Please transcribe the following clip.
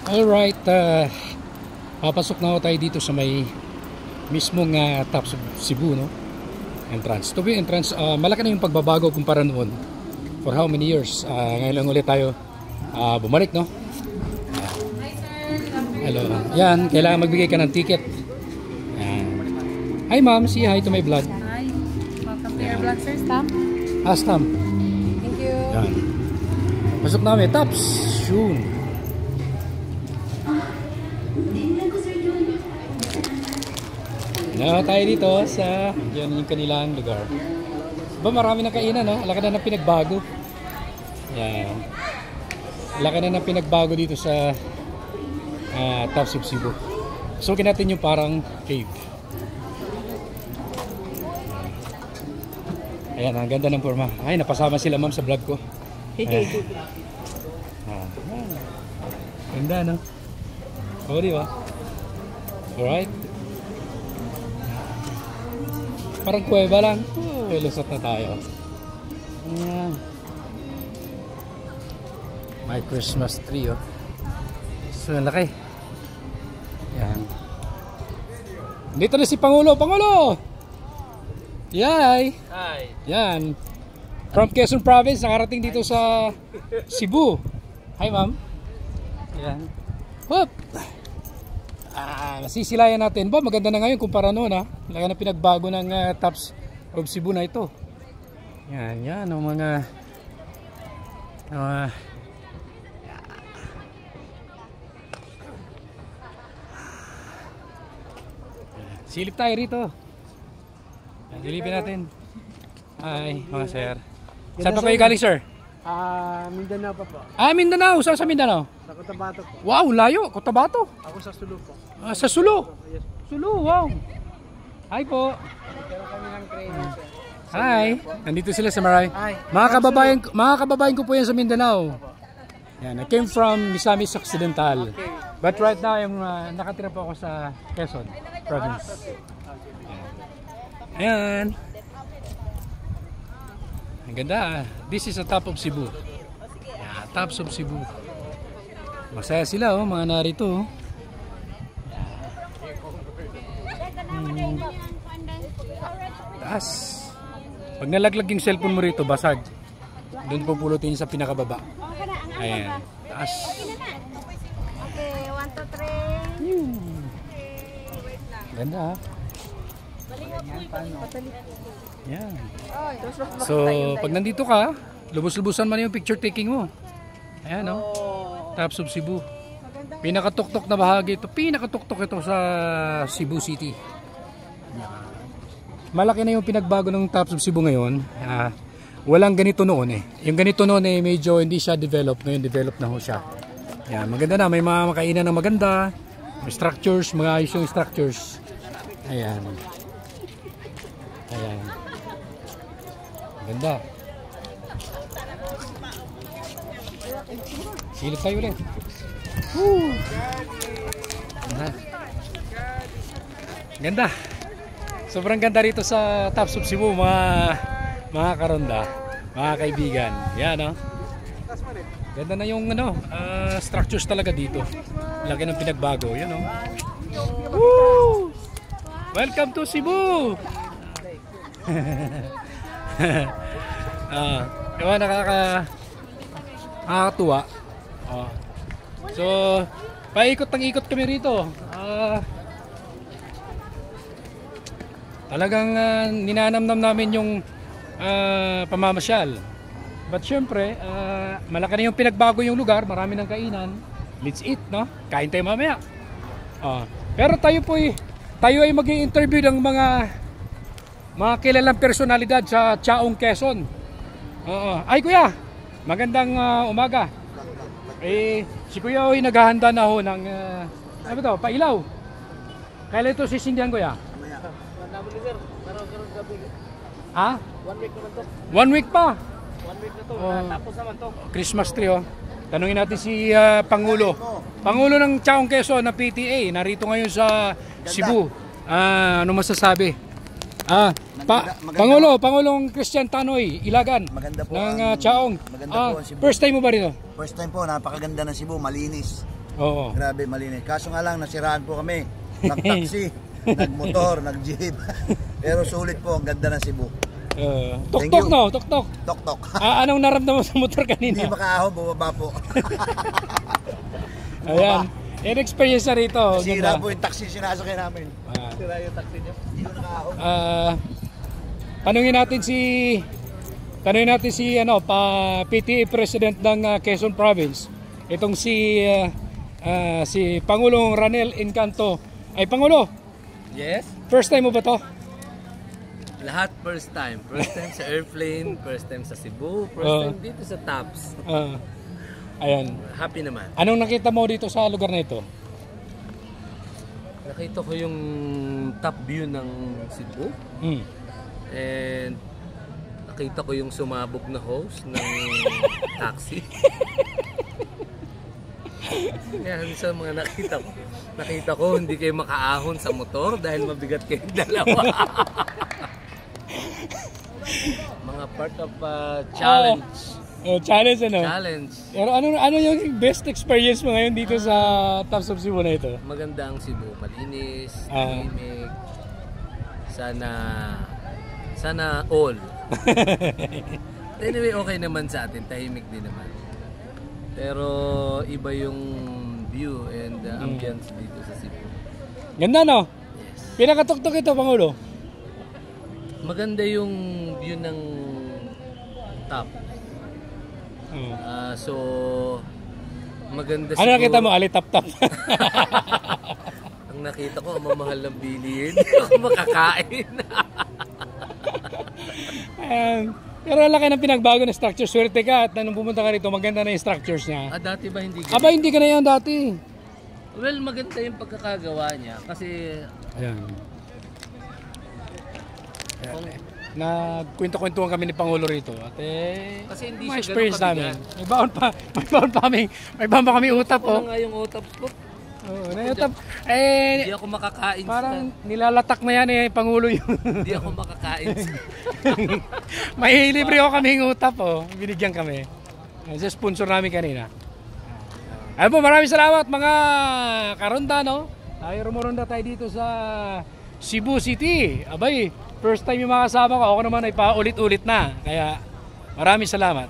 Alright, papasok na tayo dito sa may mismong top Cebu, no? Entrance. To be entrance, malaki na yung pagbabago kumpara noon. For how many years? Ngayon lang ulit tayo bumalik, no? Hello. Yan, kailangan magbigay ka ng ticket. Hi ma'am, say hi to my vlog. Hi. Welcome to your vlog, sir. Stamp. Stamp. Thank you. Yan. Pasok namin. Tops. Yun. Na tayo dito sa yan yung kanilang lugar. Ba marami na kainan, no? Laki na ng pinagbago. Yan. Laki na ng pinagbago dito sa Top Cebu. Sukin natin yung parang cave. Ayan, ang ganda ng forma. Ay, napasama sila ma'am sa vlog ko. Ganda, no? O, di ba? Alright. Parang kuweba lang. Lusot na tayo. Ayan. May Christmas tree, oh. So, laki. Ayan. Dito na si Pangulo. Pangulo! Yay! Hi! Yan. From Quezon Province, nakarating dito sa Cebu. Hi, ma'am. Yan. Hop! Nasisilayan natin. Ba, maganda na ngayon kumpara noon, ha? Lagi na pinagbago ng Tops of Cebu na ito. Yan, yan. Ang mga silip tayo rito. Dilipin natin. Hi, mga sir. Saan pa kayo galing, sir? Mindanao pa po. Mindanao. Saan sa Mindanao? Sa Cotabato po. Wow, layo. Cotabato. Ako sa Sulu po. Sa Sulu. Sulu, wow. Hi po. Meron kami ng trainer, sir. Hi. Nandito sila sa Maray. Hi. Mga kababayan ko po yan sa Mindanao. Yan, I came from Misamis Occidental. Okay. But right now, nakatira po ako sa Quezon Province. Ayan. Ang ganda. This is a Top of Cebu. Yeah, Tops of Cebu. Masaya sila, oh, mga narito. Taas. Pag nalaglag yung cellphone mo rito, basag. Doon po pulutin sa pinakababa. Ayan. Taas. Okay, 1, 2, 3. Ganda, ha? Yan. So, pag nandito ka, lubos-lubusan man yung picture taking mo. Ayan, no? Tops of Cebu. Pinakatuktok na bahagi ito. Pinakatuktok ito sa Cebu City. Malaki na yung pinagbago ng Tops of Cebu ngayon. Walang ganito noon, eh. Yung ganito noon, eh, medyo hindi siya develop. Ngayon, develop na ho siya. Yan, maganda na. May mga makainan ng maganda. May structures, mga ayos yung structures. Ayan. Ayan. Ganda. Silip tayo ulit. Woo! Ganda. Sobrang ganda rito sa Tops of Cebu, mga karonda, mga kaibigan. Yan, no? Ganda na yung structures talaga dito. Laki ng pinagbago. Yan, no? Woo! Welcome to Cebu! Diba, nakakatuwa. So, paikot ng ikot kami rito. Talagang ninanamnam namin yung pamamasyal. But syempre, malaki na yung pinagbago yung lugar. Marami ng kainan. Let's eat, no? Kain tayo mamaya. Pero tayo ay mag-i-interview ng mga kilalang personalidad sa Chaong Quezon. Ay kuya, magandang umaga. Si kuya ay naghahanda na ho ng ano to, pailaw. Kailan ito sisindihan kuya? Ha? 1 week naman to. 1 week pa? 1 week na to. Tapos naman to. Christmas tree, oh. Tanungin natin si Pangulo. Pangulo ng Chaong Quezon na PTA. Narito ngayon sa Cebu. Ano masasabi? Pangulong Christian Tanoy Ilagan maganda po ng ang, Chaong. maganda po ang Cebu. First time mo ba rito? First time po, napakaganda ng Cebu, malinis. Oo. Grabe, malinis. Kaso nga lang, nasiraan po kami. Nag-taxi, nag-motor, nag-jeep. Pero sulit po, ang ganda ng Cebu. Tok-tok, you. no? Tok-tok. Tok-tok. Anong naramdaman sa motor kanina? Hindi makaahon, bumaba po. Ayan. Yan experience na rito. Sira Ganda. po yung taxi sinasakay namin. Sira yung taxi niyo. Hindi ko nakaahon. Tanungin natin si PTA President ng Quezon Province. Itong si Pangulong Ranel Encanto. Ay, Pangulo, Yes, first time mo ba to? lahat first time. First time sa airplane, first time sa Cebu, first time dito sa Taps. Ayan. Happy naman. Anong nakita mo dito sa lugar na ito? Nakita ko yung top view ng Cebu and nakita ko yung sumabog na host ng taxi. Kaya sa mga nakita ko hindi kayo makaahon sa motor dahil mabigat kayong dalawa. Mga part of challenge. Challenge ano? Challenge. Pero ano yung best experience mo ngayon dito sa Taps of Cebu na ito? Maganda ang Cebu, malinis, tahimik. Sana all. Anyway, okay naman sa atin, tahimik din naman. Pero iba yung view and ambience dito sa Cebu. Ganda, no? Yes. Pinakatuktok ito, Pangulo. Maganda yung view ng top. So maganda Ano nakita mo? Alitap-tap. Ang nakita ko, ang mamahal ng bilihin. Hindi ako makakain. Pero laki ng pinagbago ng structure. Swerte ka at nung pumunta ka rito, maganda na yung structures niya. Dati ba hindi Aba, hindi ka na yan dati. Well, maganda yung pagkakagawa niya kasi Ayan. Nagkwento-kwentuhan kami ni Pangulo rito. At kasi hindi mga siya experience ganun namin. kabigat. May baon pa kami utap, Ano oh. nga yung utops ko? Oo, utap. Hindi ako makakain. Parang nilalatak na yan Pangulo yun. Hindi ako makakain. May libre ako kaming utap, oh. Binigyan kami. Sa sponsor namin kanina. Ayun po, maraming salamat mga karonda, no? Rumoronda tayo dito sa Cebu City. Abay, first time yung makasama ko. Ako naman ay paulit-ulit na. Kaya maraming salamat.